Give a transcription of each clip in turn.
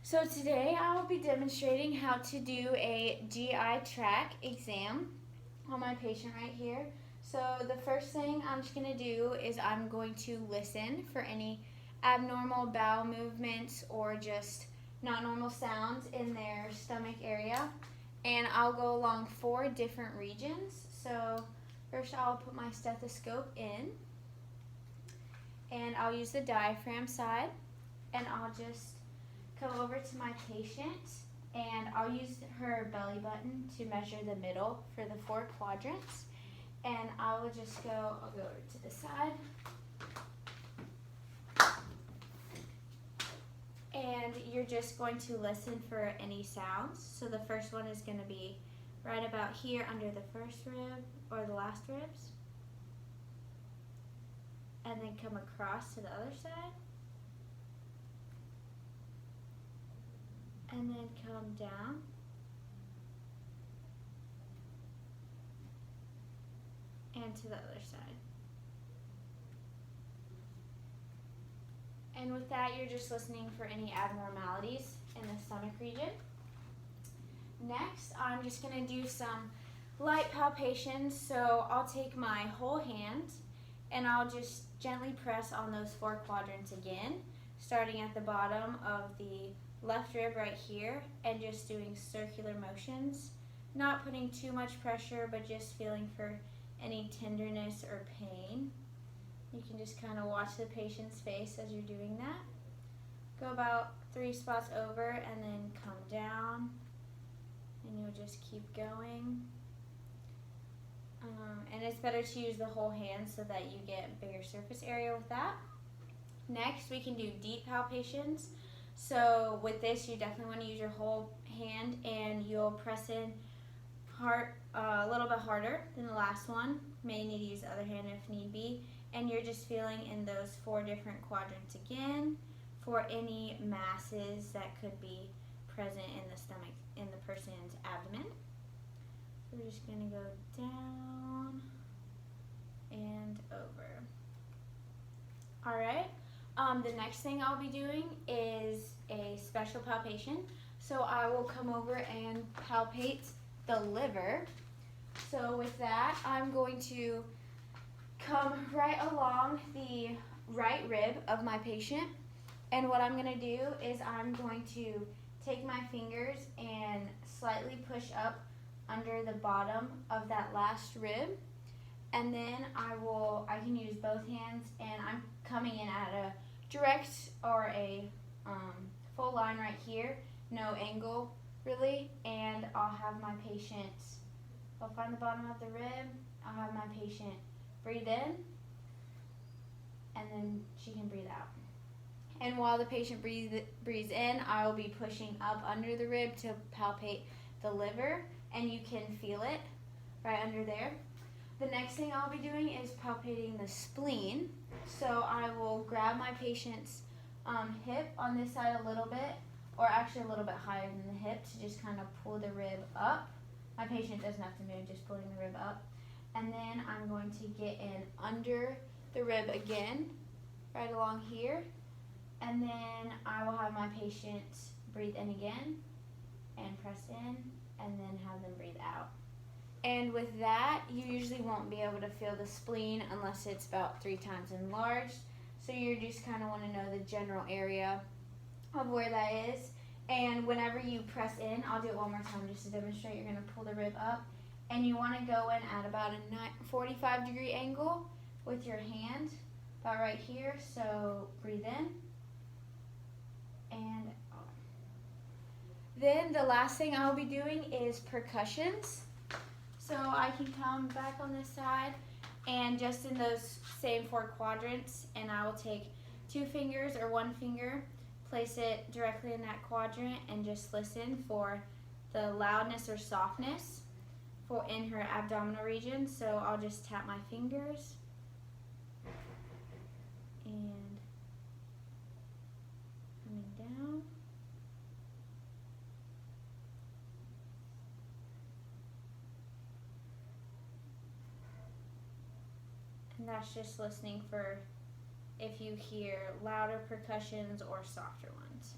So today I will be demonstrating how to do a GI tract exam on my patient right here. So the first thing I'm just going to do is I'm going to listen for any abnormal bowel movements or just not normal sounds in their stomach area. And I'll go along 4 different regions. So first I'll put my stethoscope in and I'll use the diaphragm side and I'll just come over to my patient and I'll use her belly button to measure the middle for the 4 quadrants. And I'll go over to the side. And you're just going to listen for any sounds. So the first one is going to be right about here under the first rib or the last ribs. And then come across to the other side. And then come down. And to the other side. And with that, you're just listening for any abnormalities in the stomach region. Next, I'm just going to do some light palpations. So I'll take my whole hand and I'll just gently press on those 4 quadrants again, starting at the bottom of the left rib right here and just doing circular motions, not putting too much pressure but just feeling for any tenderness or pain. You can just kind of watch the patient's face as you're doing that. Go about 3 spots over and then come down and you'll just keep going. And it's better to use the whole hand so that you get bigger surface area with that. Next, we can do deep palpations. So with this, you definitely want to use your whole hand and you'll press in a little bit harder than the last one. May need to use the other hand if need be. And you're just feeling in those 4 different quadrants again for any masses that could be present in the stomach, in the person's abdomen. So we're just going to go down and over. All right. The next thing I'll be doing is a special palpation. So I will come over and palpate the liver. So with that, I'm going to come right along the right rib of my patient. And what I'm going to do is I'm going to take my fingers and slightly push up under the bottom of that last rib. And then I can use both hands and I'm coming in at a direct or a full line right here, no angle really, and I'll have my patient, I'll find the bottom of the rib, I'll have my patient breathe in, and then she can breathe out. And while the patient breathes in, I will be pushing up under the rib to palpate the liver, and you can feel it right under there. The next thing I'll be doing is palpating the spleen. So I will grab my patient's hip on this side a little bit, or actually a little bit higher than the hip, to just kind of pull the rib up. My patient doesn't have to move, just pulling the rib up. And then I'm going to get in under the rib again, right along here. And then I will have my patient breathe in again and press in, and then have them breathe out. And with that, you usually won't be able to feel the spleen unless it's about 3 times enlarged. So you just kind of want to know the general area of where that is. And whenever you press in, I'll do it one more time just to demonstrate. You're going to pull the rib up. And you want to go in at about a 45-degree angle with your hand, about right here. So breathe in and out. Then the last thing I'll be doing is percussions. So I can come back on this side and just in those same 4 quadrants, and I will take 2 fingers or 1 finger, place it directly in that quadrant and just listen for the loudness or softness in her abdominal region. So I'll just tap my fingers and coming down. And that's just listening for if you hear louder percussions or softer ones.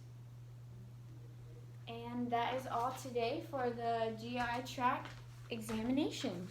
And that is all today for the GI tract examination.